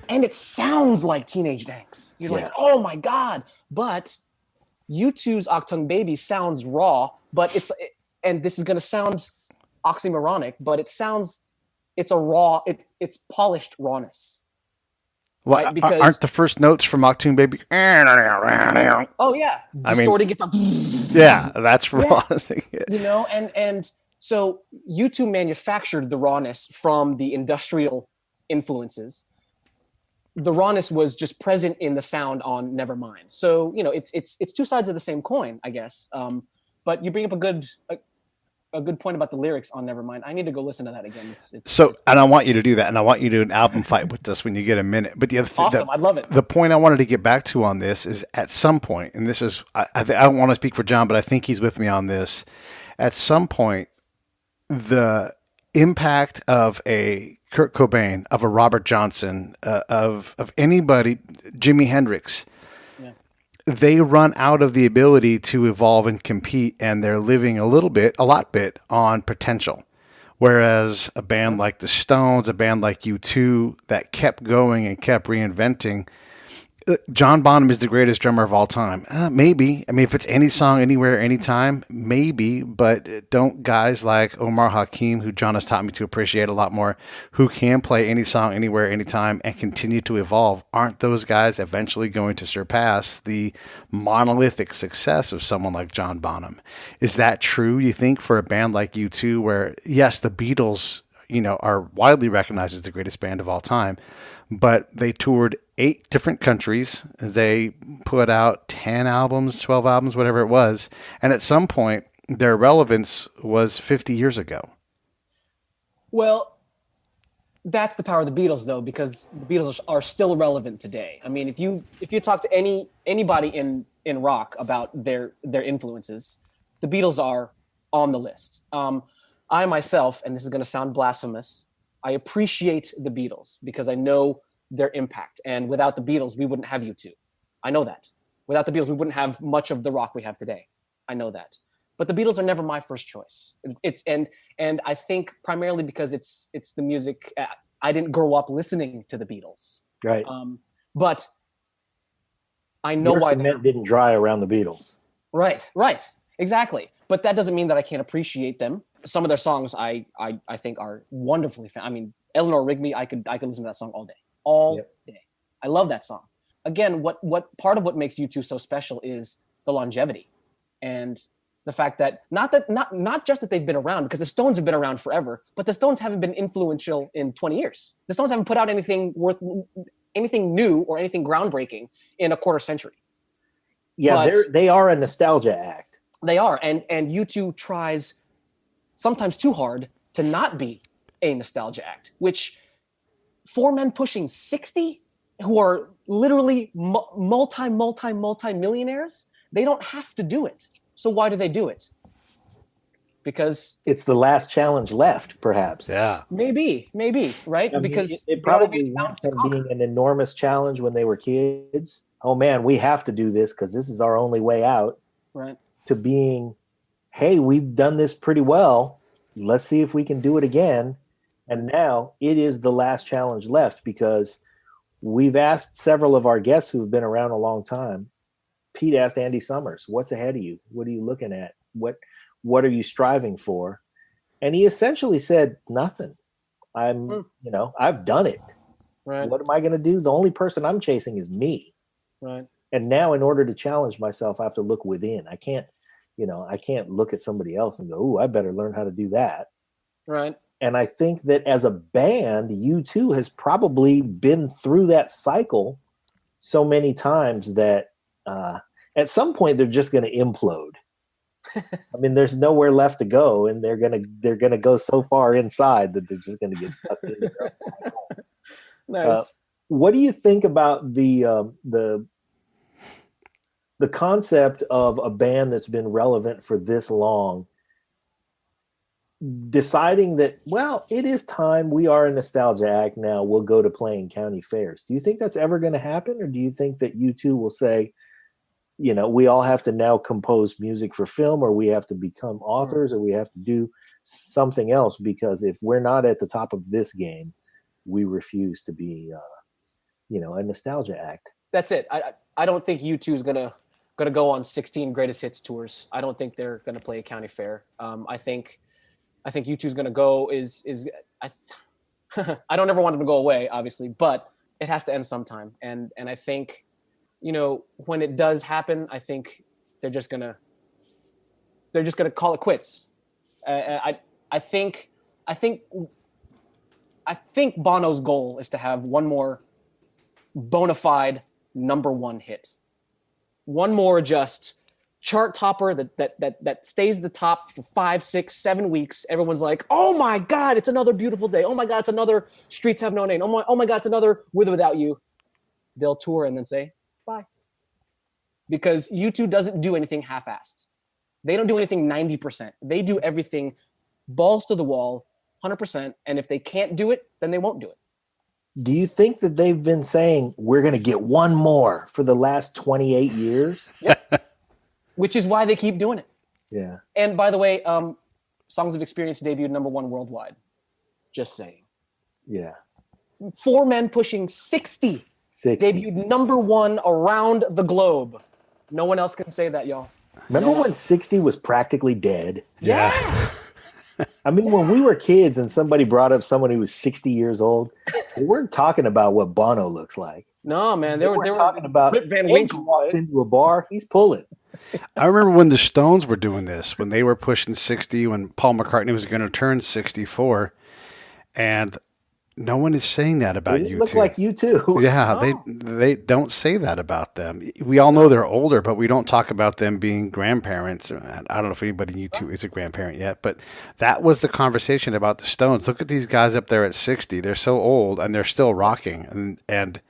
And it sounds like teenage angst. You're like, oh my God. But U2's Achtung Baby sounds raw, but and this is going to sound oxymoronic, but it's a raw, it's polished rawness. Well, right? Because, aren't the first notes from Achtung Baby? Oh yeah. Distorted guitar. Yeah, that's raw. Yeah. And so U2 manufactured the rawness from the industrial influences. The rawness was just present in the sound on Nevermind. So, it's two sides of the same coin, I guess. But you bring up a good point about the lyrics on Nevermind. I need to go listen to that again. And I want you to do that, and I want you to do an album fight with us when you get a minute. But the other awesome, I'd love it. The point I wanted to get back to on this is, at some point, and this is, I don't want to speak for John, but I think he's with me on this. At some point, the impact of a Kurt Cobain, of a Robert Johnson, of anybody, Jimi Hendrix, they run out of the ability to evolve and compete, and they're living a lot on potential. Whereas a band like the Stones, a band like U2 that kept going and kept reinventing, John Bonham is the greatest drummer of all time. Maybe. I mean, if it's any song, anywhere, anytime, maybe. But don't guys like Omar Hakim, who John has taught me to appreciate a lot more, who can play any song, anywhere, anytime, and continue to evolve, aren't those guys eventually going to surpass the monolithic success of someone like John Bonham? Is that true, you think, for a band like U2, where, yes, the Beatles, are widely recognized as the greatest band of all time. But they toured 8 different countries. They put out 10 albums, 12 albums, whatever it was. And at some point, their relevance was 50 years ago. Well, that's the power of the Beatles, though, because the Beatles are still relevant today. I mean, if you talk to anybody in rock about their influences, the Beatles are on the list. I myself, and this is going to sound blasphemous, I appreciate the Beatles because I know their impact. And without the Beatles, we wouldn't have U2. I know that. Without the Beatles, we wouldn't have much of the rock we have today. I know that. But the Beatles are never my first choice. And I think primarily because it's the music. I didn't grow up listening to the Beatles. Right. But I know why cement didn't dry around the Beatles. Right. Exactly. But that doesn't mean that I can't appreciate them. Some of their songs I think are wonderfully I mean, Eleanor Rigby, I could listen to that song all day. I love that song. Again, what part of what makes U2 so special is the longevity, and the fact that not just that they've been around, because the Stones have been around forever, but the Stones haven't been influential in 20 years. The Stones haven't put out anything new or anything groundbreaking in a quarter century. Yeah, they are a nostalgia act. They are, and U2 tries sometimes too hard to not be a nostalgia act, which 4 men pushing 60 who are literally multi-millionaires, they don't have to do it. So why do they do it? Because it's the last challenge left, perhaps. Yeah. Maybe, right? Because it probably went from being an enormous challenge when they were kids. Oh man, we have to do this because this is our only way out. Right. To being, hey, we've done this pretty well. Let's see if we can do it again. And now it is the last challenge left because we've asked several of our guests who've been around a long time. Pete asked Andy Summers, what's ahead of you? What are you looking at? What are you striving for? And he essentially said, nothing. I've done it. Right. What am I going to do? The only person I'm chasing is me. Right. And now in order to challenge myself, I have to look within. I can't look at somebody else and go, ooh, I better learn how to do that. Right. And I think that as a band, U2 has probably been through that cycle so many times that at some point they're just going to implode. I mean, there's nowhere left to go, and they're gonna go so far inside that they're just going to get sucked in there. Nice. What do you think about the concept of a band that's been relevant for this long deciding that, well, it is time, we are a nostalgia act now, we'll go to playing county fairs? Do you think that's ever going to happen, or do you think that U2 will say, we all have to now compose music for film, or we have to become authors, or we have to do something else, because if we're not at the top of this game, we refuse to be a nostalgia act? That's it. I don't think U2 is gonna go on 16 greatest hits tours. I don't think they're gonna play a county fair. I think U2 is gonna go I don't ever want them to go away, obviously, but it has to end sometime. And I think, when it does happen, I think they're just gonna call it quits. I think Bono's goal is to have one more bona fide #1 hit, one more just chart topper that stays at the top for 5, 6, 7 weeks. Everyone's like, oh my God, it's another beautiful day. Oh my God, it's another Streets Have No Name. Oh my God, it's another With or Without You. They'll tour and then say bye, because U2 doesn't do anything half-assed. They don't do anything 90%. They do everything balls to the wall, 100%. And if they can't do it, then they won't do it. Do you think that they've been saying, we're going to get one more for the last 28 years? Yep. Which is why they keep doing it. Yeah. And by the way, Songs of Experience debuted #1 worldwide. Just saying. Yeah. 4 men pushing 60 debuted #1 around the globe. No one else can say that, y'all. Remember when 60 was practically dead? Yeah. I mean, when we were kids and somebody brought up someone who was 60 years old, they weren't talking about what Bono looks like. No, man. They were talking about Rip Van Winkle walks into a bar, he's pulling. I remember when the Stones were doing this, when they were pushing 60, when Paul McCartney was going to turn 64. And no one is saying that about They you look two. like you too. Yeah, they don't say that about them. We all know they're older, but we don't talk about them being grandparents. I don't know if anybody in you two is a grandparent yet, but that was the conversation about the Stones. Look at these guys up there at 60. They're so old and they're still rocking, and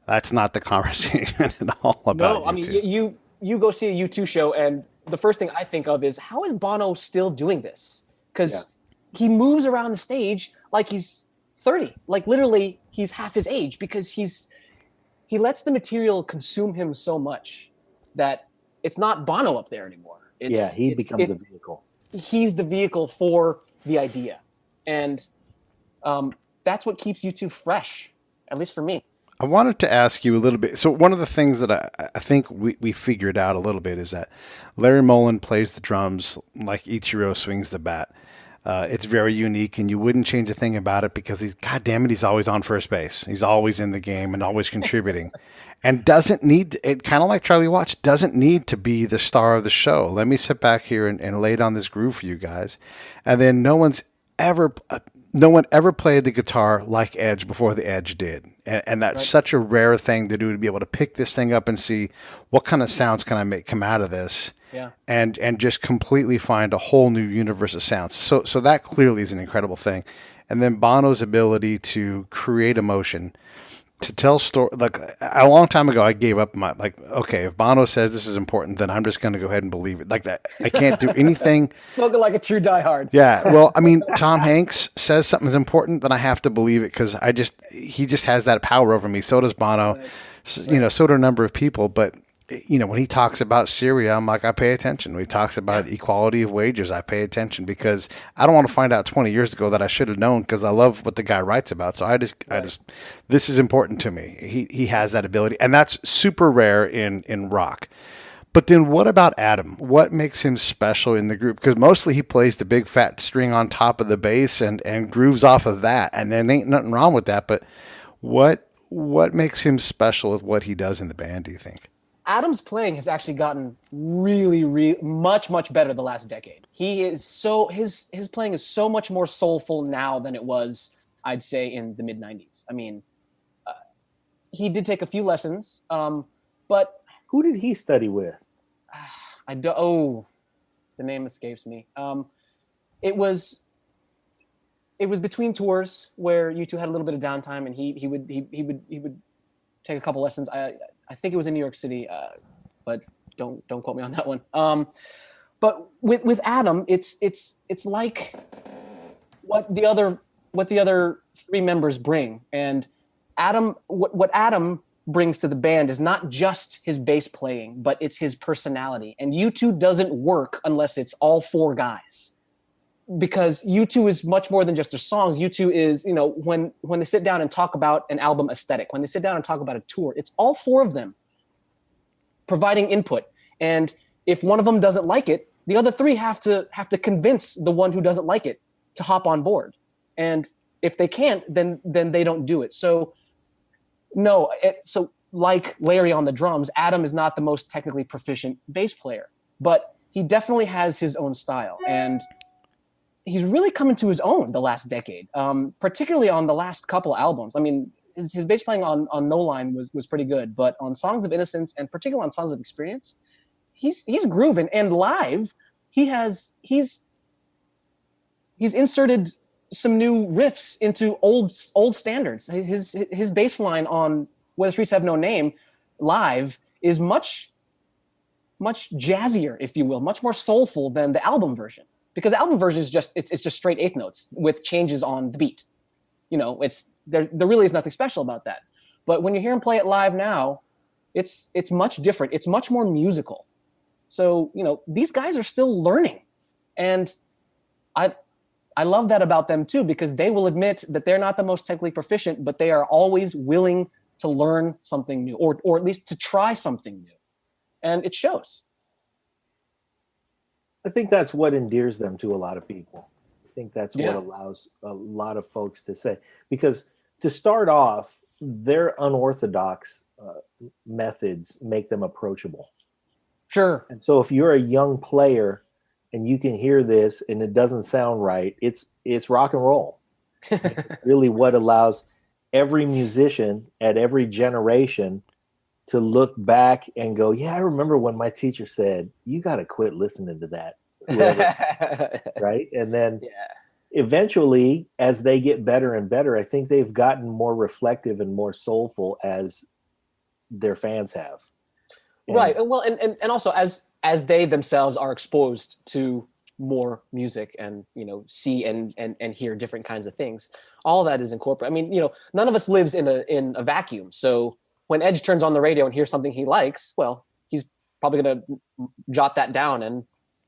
that's not the conversation at all about No, you I mean two. you go see a U2 show, and the first thing I think of is how is Bono still doing this? Because Yeah. he moves around the stage like he's 30, like literally he's half his age, because he lets the material consume him so much that it's not Bono up there anymore. He becomes a vehicle. He's the vehicle for the idea, and that's what keeps U2 fresh, at least for me. I wanted to ask you a little bit. So one of the things that I think we figured out a little bit is that Larry Mullen plays the drums like Ichiro swings the bat. It's very unique, and you wouldn't change a thing about it because God damn it, he's always on first base. He's always in the game and always contributing, and doesn't need it. Kind of like Charlie Watts, doesn't need to be the star of the show. Let me sit back here and lay down this groove for you guys, and then ever. No one ever played the guitar like Edge before the Edge did, and that's such a rare thing to do, to be able to pick this thing up and see what kind of sounds can I make come out of this. Yeah. And just completely find a whole new universe of sounds. So that clearly is an incredible thing. And then Bono's ability to create emotion, to tell story. Like a long time ago, I gave up okay, if Bono says this is important, then I'm just going to go ahead and believe it. Like that, I can't do anything. Spoken like a true diehard. Yeah, well, I mean, Tom Hanks says something's important, then I have to believe it because he just has that power over me. So does Bono. Right. So do a number of people, but when he talks about Syria, I'm like, I pay attention. When he talks about equality of wages, I pay attention because I don't want to find out 20 years ago that I should have known, because I love what the guy writes about. So I just, this is important to me. He has that ability, and that's super rare in rock. But then what about Adam? What makes him special in the group? Because mostly he plays the big fat string on top of the bass and grooves off of that, and there ain't nothing wrong with that. But what makes him special with what he does in the band, do you think? Adam's playing has actually gotten really, much better the last decade. He is his playing is so much more soulful now than it was, I'd say, in the mid '90s. I mean, he did take a few lessons, but Who did he study with? I don't. Oh, the name escapes me. It was between tours where U2 had a little bit of downtime, and he would take a couple lessons. I think it was in New York City, but don't quote me on that one. But with Adam, it's like what the other three members bring, and Adam, what Adam brings to the band is not just his bass playing, but it's his personality. And U2 doesn't work unless it's all four guys, because U2 is much more than just their songs. U2 is, when they sit down and talk about an album aesthetic, when they sit down and talk about a tour, it's all four of them providing input. And if one of them doesn't like it, the other three have to convince the one who doesn't like it to hop on board. And if they can't, then they don't do it. So like Larry on the drums, Adam is not the most technically proficient bass player, but he definitely has his own style. And he's really come into his own the last decade, particularly on the last couple albums. I mean, his bass playing on No Line was pretty good, but on Songs of Innocence and particularly on Songs of Experience, he's grooving. And live, he's inserted some new riffs into old standards. His bass line on Where the Streets Have No Name live is much jazzier, if you will, much more soulful than the album version. Because the album version is just straight eighth notes with changes on the beat. There really is nothing special about that. But when you hear him play it live now, it's much different. It's much more musical. So these guys are still learning, and I love that about them too, because they will admit that they're not the most technically proficient, but they are always willing to learn something new, or at least to try something new, and it shows. I think that's what endears them to a lot of people. I think that's what allows a lot of folks to say, because to start off, their unorthodox methods make them approachable. Sure. And so if you're a young player and you can hear this and it doesn't sound right, it's rock and roll. Really what allows every musician at every generation to look back and go, yeah, I remember when my teacher said, you got to quit listening to that. Whoever, right? And then eventually, as they get better and better, I think they've gotten more reflective and more soulful as their fans have. Right. Well, and also as they themselves are exposed to more music and, you know, see and hear different kinds of things, all that is incorporated. I mean, you know, none of us lives in a vacuum. So when Edge turns on the radio and hears something he likes, well, he's probably going to jot that down and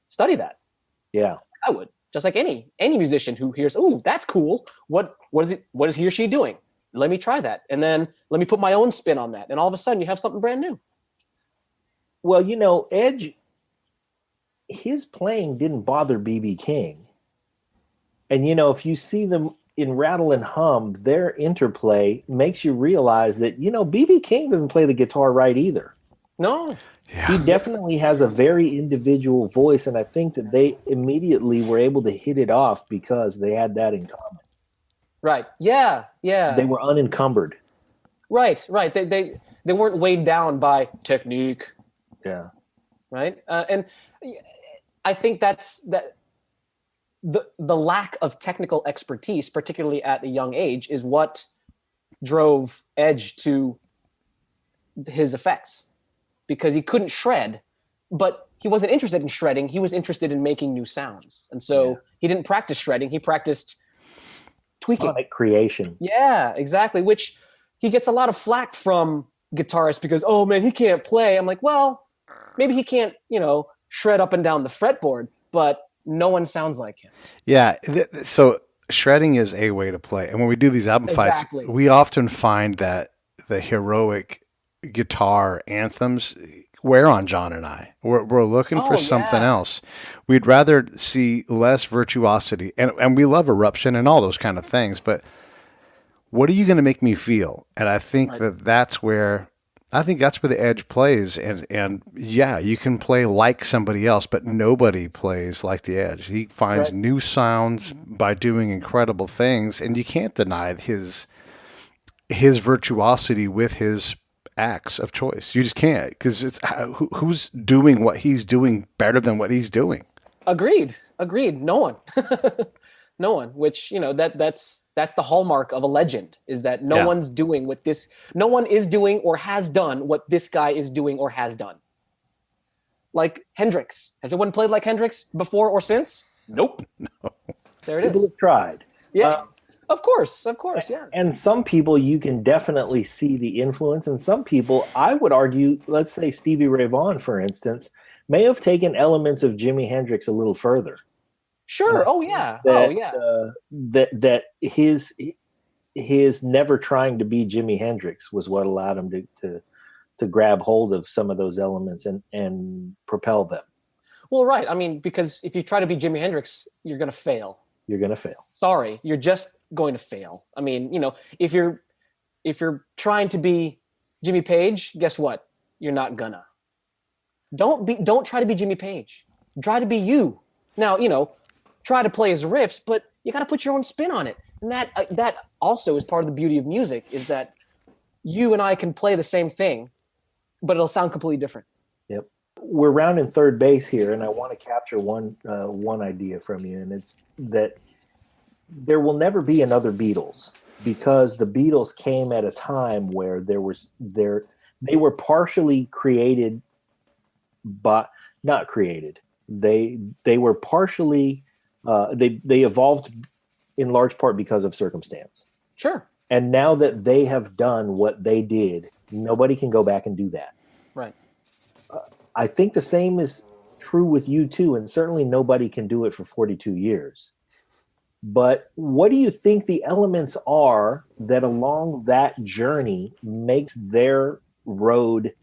study that. Yeah. I would. Just like any musician who hears, "Oh, that's cool. What is he or she doing? Let me try that." And then let me put my own spin on that. And all of a sudden you have something brand new. Well, you know, Edge, his playing didn't bother B.B. King. And, you know, if you see them in Rattle and Hum, their interplay makes you realize that, you know, B.B. King doesn't play the guitar right either. No. Yeah. He definitely has a very individual voice, and I think that they immediately were able to hit it off because they had that in common. Right. Yeah. Yeah. They were unencumbered. Right. They weren't weighed down by technique. Yeah. Right. And I think that the lack of technical expertise, particularly at a young age, is what drove Edge to his effects, because he couldn't shred, but he wasn't interested in shredding. He was interested in making new sounds. And so he didn't practice shredding. He practiced tweaking. Sonic creation. Yeah, exactly. Which he gets a lot of flack from guitarists because, oh man, he can't play. I'm like, well, maybe he can't, you know, shred up and down the fretboard, but no one sounds like him. Yeah. So shredding is a way to play. And when we do these album fights, we often find that the heroic guitar anthems wear on John and I. We're looking for something else. We'd rather see less virtuosity. And we love eruption and all those kind of things. But what are you going to make me feel? And I think that's where the Edge plays. And yeah, you can play like somebody else, but nobody plays like the Edge. He finds new sounds by doing incredible things, and you can't deny his virtuosity with his acts of choice. You just can't, because it's who's doing what he's doing better than what he's doing. Agreed. No one. No one. Which, you know, that's the hallmark of a legend, is that no one is doing or has done what this guy is doing or has done. Like Hendrix. Has anyone played like Hendrix before or since? Nope. No. There it is. People have tried. Yeah. Of course, yeah. And some people you can definitely see the influence, and some people, I would argue, let's say Stevie Ray Vaughan, for instance, may have taken elements of Jimi Hendrix a little further. Sure. That his never trying to be Jimi Hendrix was what allowed him to grab hold of some of those elements and propel them. Well, right. I mean, because if you try to be Jimi Hendrix, you're going to fail. Sorry, you're just going to fail. I mean, you know, if you're trying to be Jimmy Page, guess what? You're not gonna. Don't try to be Jimmy Page. Try to be you. Now, you know, try to play his riffs, but you got to put your own spin on it. And that also is part of the beauty of music, is that you and I can play the same thing, but it'll sound completely different. Yep. We're rounding third base here, and I want to capture one idea from you, and it's that there will never be another Beatles, because the Beatles came at a time where they were partially created, but not created. They were partially they evolved in large part because of circumstance. Sure. And now that they have done what they did, nobody can go back and do that. Right. I think the same is true with U2, and certainly nobody can do it for 42 years. But what do you think the elements are that along that journey makes their road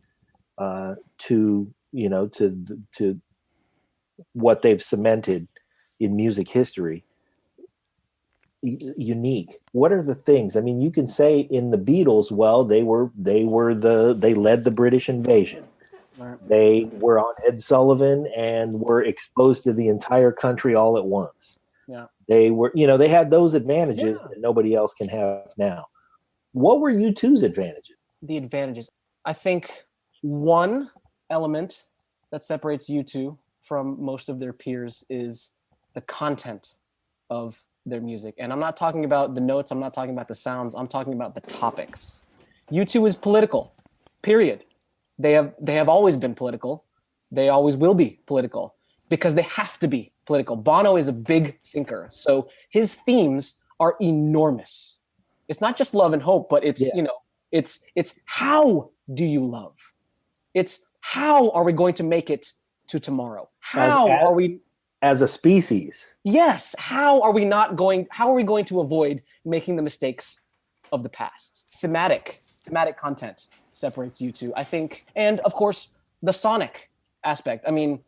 to what they've cemented in music history unique? What are the things? I mean, you can say in the Beatles, well, they led the British invasion. Right. They were on Ed Sullivan and were exposed to the entire country all at once. Yeah. They were, they had those advantages that nobody else can have now. What were U2's advantages? The advantages. I think one element that separates U2 from most of their peers is the content of their music. And I'm not talking about the notes, I'm not talking about the sounds, I'm talking about the topics. U2 is political, period. They have always been political. They always will be political because they have to be political. Bono is a big thinker, so his themes are enormous. It's not just love and hope, but it's it's how do you love? It's how are we going to make it to tomorrow? How are we as a species? Yes. How are we going to avoid making the mistakes of the past? Thematic content separates U2, I think, and of course the sonic aspect. I mean,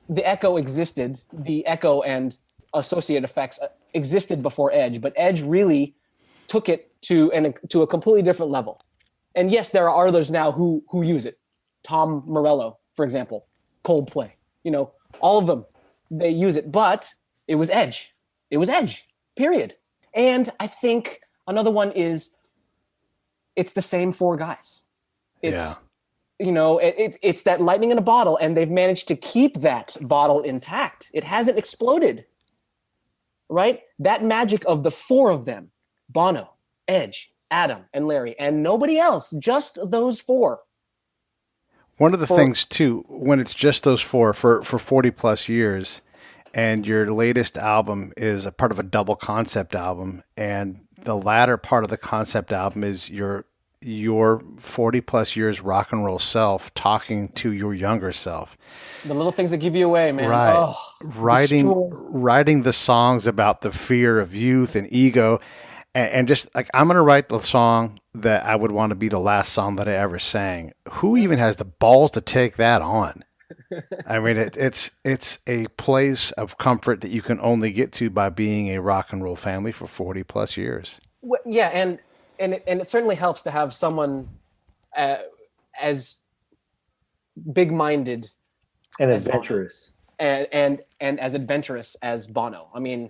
the echo and associated effects existed before Edge, but Edge really took it to a completely different level. And yes, there are others now who use it. Tom Morello, for example, Coldplay, all of them, they use it, but it was Edge. It was Edge, period. And I think another one is it's the same four guys. It's that lightning in a bottle, and they've managed to keep that bottle intact. It hasn't exploded, right? That magic of the four of them, Bono, Edge, Adam, and Larry, and nobody else, just those four. One of the things, too, when it's just those four for 40 plus years, and your latest album is a part of a double concept album, and the latter part of the concept album is your 40 plus years rock and roll self talking to your younger self. The little things that give you away, man. Right. Oh, writing the songs about the fear of youth and ego. And just like, I'm going to write the song that I would want to be the last song that I ever sang. Who even has the balls to take that on? I mean, it's a place of comfort that you can only get to by being a rock and roll family for 40 plus years. Well, yeah, and it certainly helps to have someone as big-minded and adventurous, and as adventurous as Bono. I mean,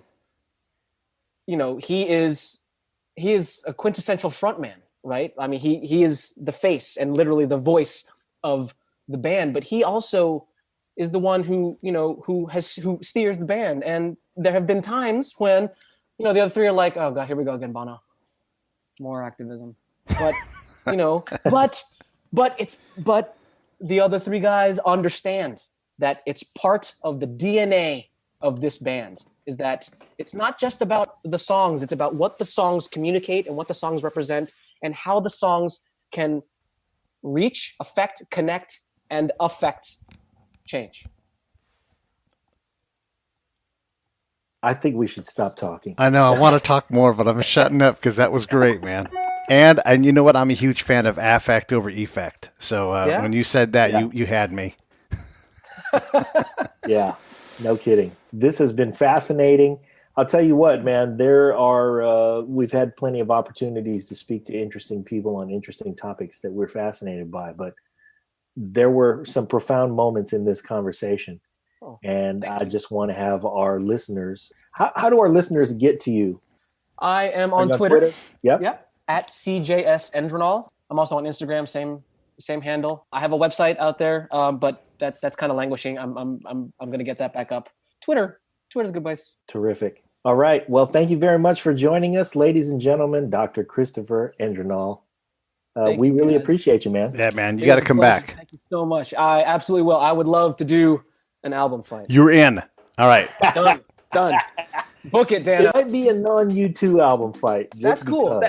he is a quintessential frontman, right? I mean, he is the face and literally the voice of the band, but he also is the one who steers the band. And there have been times when, the other three are like, oh God, here we go again, Bono. More activism. But, but the other three guys understand that it's part of the DNA of this band, is that it's not just about the songs, it's about what the songs communicate and what the songs represent and how the songs can reach, affect, connect, and affect change. I think we should stop talking. I know, I want to talk more, but I'm shutting up because that was great, man. And you know what? I'm a huge fan of affect over effect. So when you said that, you had me. Yeah, no kidding. This has been fascinating. I'll tell you what, man, we've had plenty of opportunities to speak to interesting people on interesting topics that we're fascinated by, but there were some profound moments in this conversation. And I just want to have our listeners, how do our listeners get to you? I am on Twitter. Yep. At CJS Endrinal. I'm also on Instagram, same handle. I have a website out there, but that's kind of languishing. I'm going to get that back up. Twitter's a good place. Terrific. All right. Well, thank you very much for joining us, ladies and gentlemen, Dr. Christopher Endrinal. We really appreciate you, man. Yeah, man. You got to come back. Thank you so much. I absolutely will. I would love to do an album fight. You're in. All right. Done. Book it, Dana. It might be a non-U2 album fight. That's cool.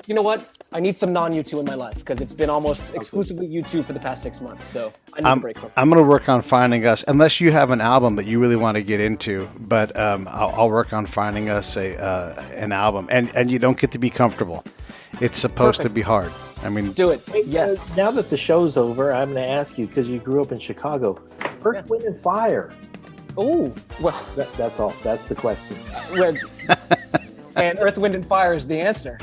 You know what? I need some non-U2 in my life because it's been almost exclusively U2 for the past 6 months. So I need a break from it. I'm going to work on finding us, unless you have an album that you really want to get into, but I'll work on finding us an album. And you don't get to be comfortable. It's supposed to be hard. I mean, do it. Yes. Now that the show's over, I'm going to ask you, because you grew up in Chicago, Earth, Wind, and Fire. Oh, well. That's all. That's the question. And Earth, Wind, and Fire is the answer.